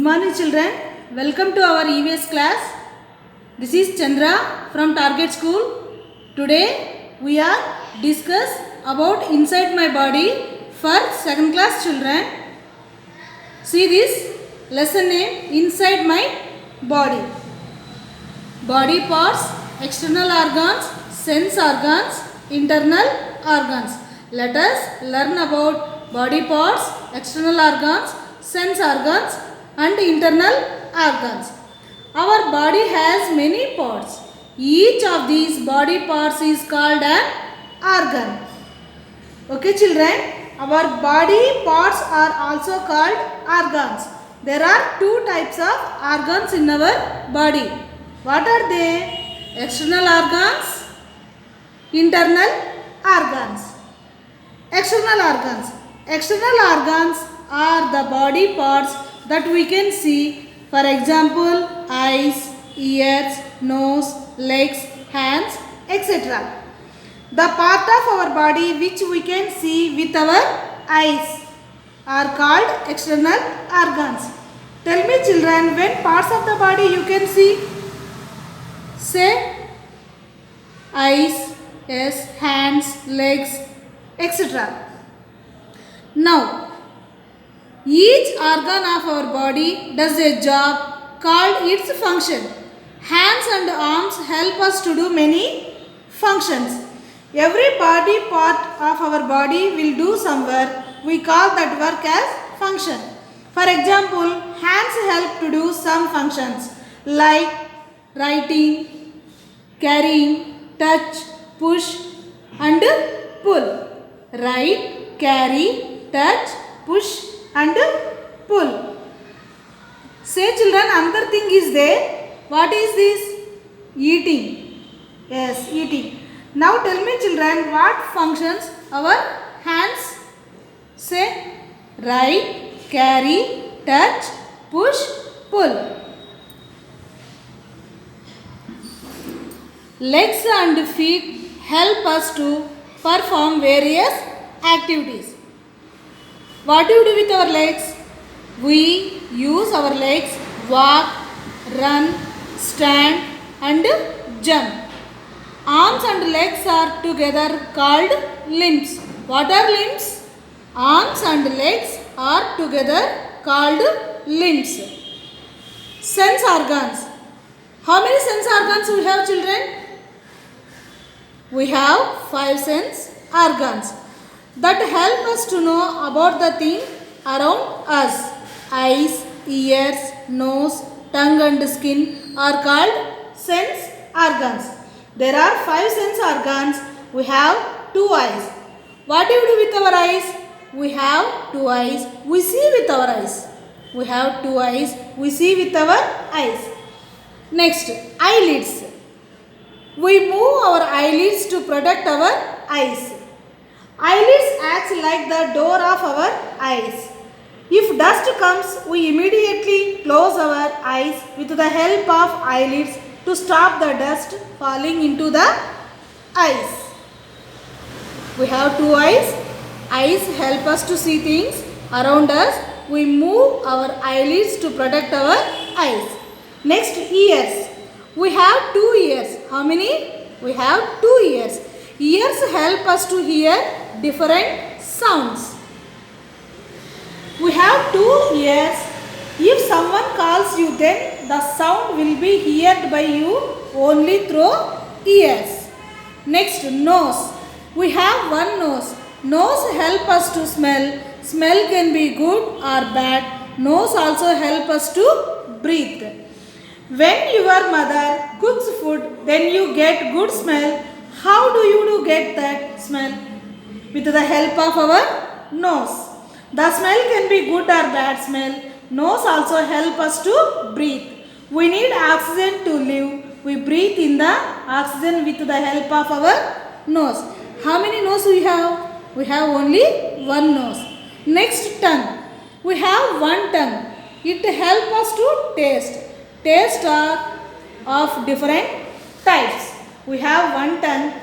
morning children, welcome to our EVS class. This is Chandra from Target School. Today we are discuss about inside my body for 2nd class children. See this lesson name inside my body. Body parts, external organs, sense organs, internal organs. Let us learn about body parts, external organs, sense organs and internal organs. Our body has many parts. Each of these body parts is called an organ. Okay children, our body parts are also called organs. There are two types of organs in our body. What are they? External organs, internal organs. External organs. External organs are the body parts that we can see. For example, eyes, ears, nose, legs, hands, etc. The part of our body which we can see with our eyes are called external organs. Tell me children, when parts of the body you can see? Say eyes, yes, hands, legs, etc. Now, each organ of our body does a job called its function. Hands and arms help us to do many functions. Every body part of our body will do some work. We call that work as function. For example, hands help to do some functions like writing, carrying, touch, push and pull. Write, carry, touch, push and pull. Say children, another thing is there. What is this? Eating. Yes, eating. Now tell me children, what functions our hands? Say write, carry, touch, push, pull. Legs and feet help us to perform various activities. What do we do with our legs? We use our legs, walk, run, stand and jump. Arms and legs are together called limbs. What are limbs? Arms and legs are together called limbs. Sense organs. How many sense organs we have children? We have 5 sense organs that help us to know about the thing around us. Eyes, ears, nose, tongue and skin are called sense organs. There are 5 sense organs. We have 2 eyes. What do we do with our eyes? We have 2 eyes. We see with our eyes. We have 2 eyes. We see with our eyes. Next, eyelids. We move our eyelids to protect our eyes. Eyelids acts like the door of our eyes. If dust comes, we immediately close our eyes with the help of eyelids to stop the dust falling into the eyes. We have 2 eyes. Eyes help us to see things around us. We move our eyelids to protect our eyes. Next, ears. We have 2 ears. How many? We have 2 ears. Ears help us to hear different sounds. We have 2 ears. If someone calls you, then the sound will be heard by you only through ears. Next, nose. We have 1 nose. Nose help us to smell. Smell can be good or bad. Nose also help us to breathe. When your mother cooks food, then you get good smell. How do you get that smell? With the help of our nose. The smell can be good or bad smell. Nose also help us to breathe. We need oxygen to live. We breathe in the oxygen with the help of our nose. How many noses we have? We have only 1 nose. Next, tongue. We have 1 tongue. It helps us to taste. Taste are of different types. We have 1 tongue.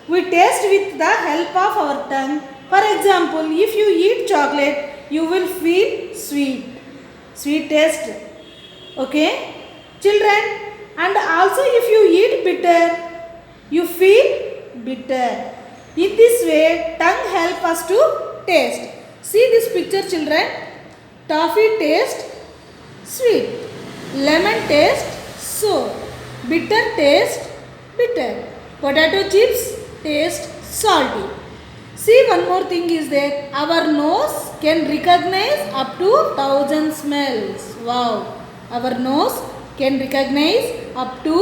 We taste with the help of our tongue. For example, if you eat chocolate, you will feel sweet. sweet taste. Okay, children, and also if you eat bitter, you feel bitter. In this way, tongue help us to taste. See this picture, children. Toffee taste sweet, lemon taste sour, bitter taste bitter, potato chips taste salty. See, one more thing is there. Our nose can recognize up to 1,000 smells. Wow. Our nose can recognize up to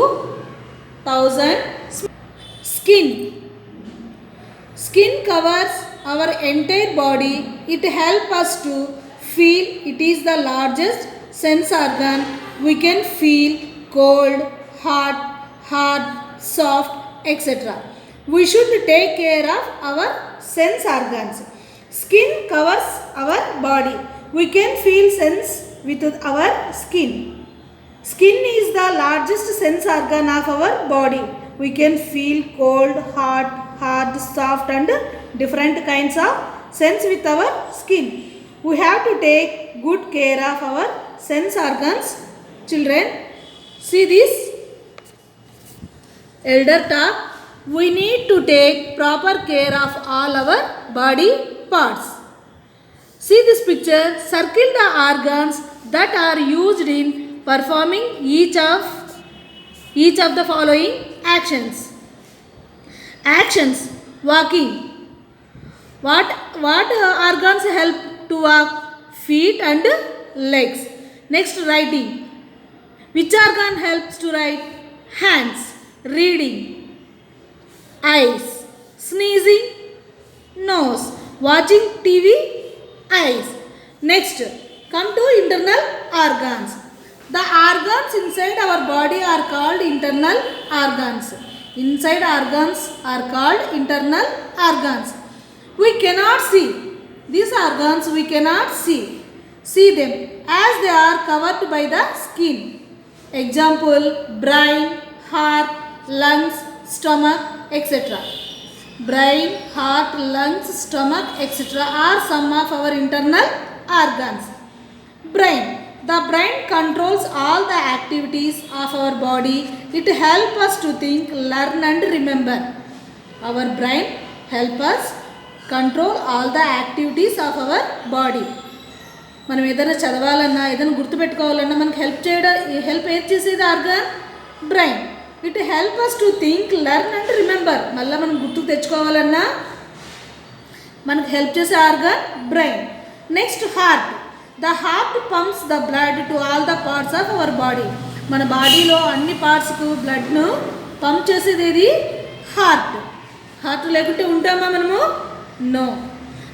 1,000 smells. Skin covers our entire body. It helps us to feel. It is the largest sense organ. We can feel cold, hot, hard, soft, etc. We should take care of our sense organs. Skin covers our body. We can feel sense with our skin. Skin is the largest sense organ of our body. We can feel cold, hot, hard, soft and different kinds of sense with our skin. We have to take good care of our sense organs. Children, see this elder talk. We need to take proper care of all our body parts. See this picture. Circle the organs that are used in performing each of the following actions. Actions: walking. What organs help to walk? Feet and legs. Next, writing. Which organ helps to write? Hands. Reading. Eyes. Sneezing. Nose. Watching TV. Eyes. Next, come to internal organs. The organs inside our body are called internal organs. Inside organs are called internal organs. We cannot see these organs. We cannot see them as they are covered by the skin. Example: brain, heart, lungs, stomach, etc. Brain, heart, lungs, stomach, etc. are some of our internal organs. Brain. The brain controls all the activities of our body. It helps us to think, learn and remember. Our brain helps us control all the activities of our body. మనం ఏదైనా చదవాలన్నా ఏదైనా గుర్తుపెట్టుకోవాలన్నా మనకు help ఏది చేసేది organ? Brain. It help us to think, learn and remember. మళ్ళీ మనం గుర్తుకు తెచ్చుకోవాలన్నా మనకు హెల్ప్ చేసే organ brain. Next, heart. The heart pumps the blood to all the parts of our body. మన బాడీలో అన్ని పార్ట్స్కు బ్లడ్ను పంప్ చేసేది ఏది? హార్ట్. హార్ట్ లేకుంటే ఉంటామా మనము? No.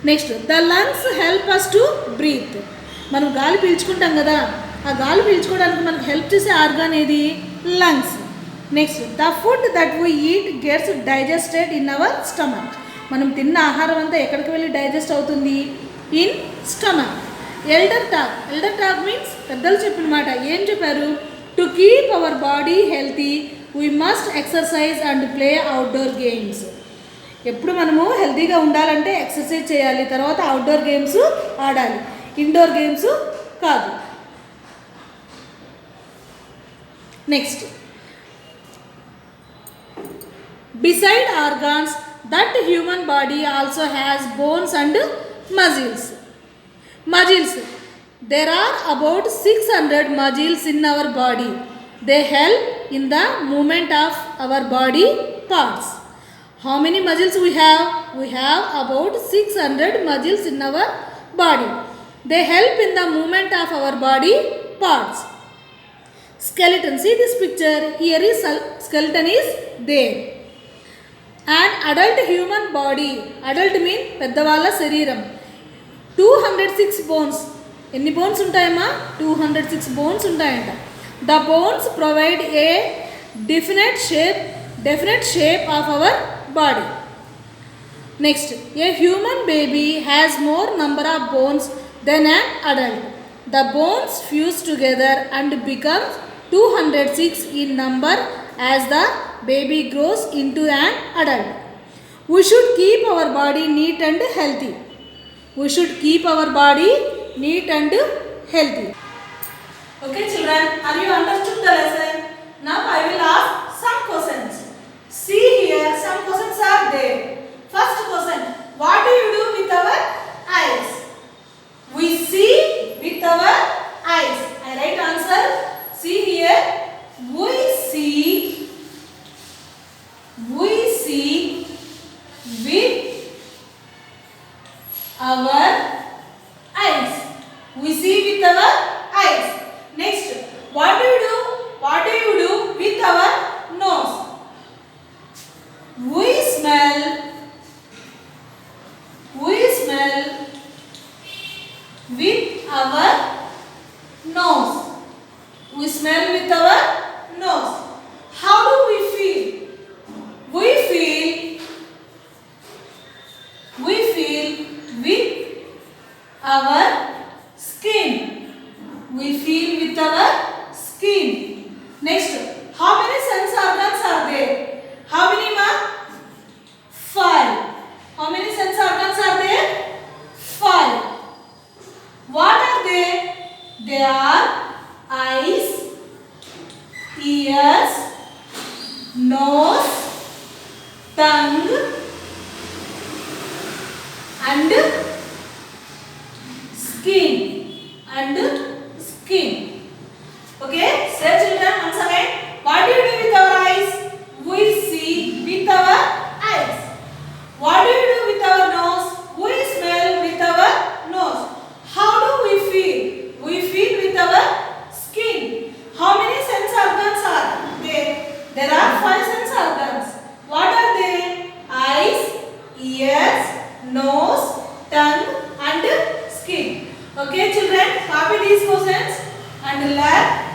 Next, the lungs help us to breathe. మనం గాలి పీల్చుకుంటాం కదా, ఆ గాలి పీల్చుకోవడానికి మనకు హెల్ప్ చేసే ఆర్గాన్ ఏది? Lungs. Next, the food that we eat gets digested in our stomach. మనం తిన్న ఆహారం అంతా ఎక్కడికి వెళ్ళి డైజెస్ట్ అవుతుంది? In stomach. Elder talk means పెద్దలు చెప్పిన మాట. ఏం చెప్పారు? To keep our body healthy we must exercise and play outdoor games. ఎప్పుడు మనము హెల్తీగా ఉండాలంటే ఎక్సర్సైజ్ చేయాలి, తర్వాత అవుట్డోర్ గేమ్స్ ఆడాలి, ఇండోర్ గేమ్స్ కాదు. Next, beside organs, that human body also has bones and muscles. There are about 600 muscles in our body. They help in the movement of our body parts. How many muscles we have? We have about 600 muscles in our body. They help in the movement of our body parts. Skeleton. See this picture. Here is skeleton is there. An adult human body. Adult mean పెద్దవాళ్ళ శరీరం. 206 bones. ఎన్ని bones ఉంటాయమ్మా? 206 bones ఉంటాయంట. The bones provide a definite shape of our body. Next, a human baby has more number of bones than an adult. The bones fuse together and become 206 in number as the baby grows into an adult. We should keep our body neat and healthy. Okay children, are you understood the lesson? Now I will ask some questions. See here, some questions are there. First question, what do you do with our eyes? We see with our eyes. I write answer. See here, we see with our eyes. We see with our eyes. Next, what do you do? What do you do with our nose? We smell with our nose. We smell with our nose. How do we feel? We feel with our skin. We feel with our skin. Next, how many sense organs are there? How many, ma? 5. How many sense organs are there? 5. What are they? They are eyes, ears, nose, tongue, and skin. Okay, say children once again. What do you do with our eyes? We see with our eyes. What do you do with our nose? We smell with our nose. How do we feel? We feel with our skin. How many sense organs are there? There are 5 sense organs. What are they? Eyes, ears, nose, tongue and skin. Okay children, copy these questions and learn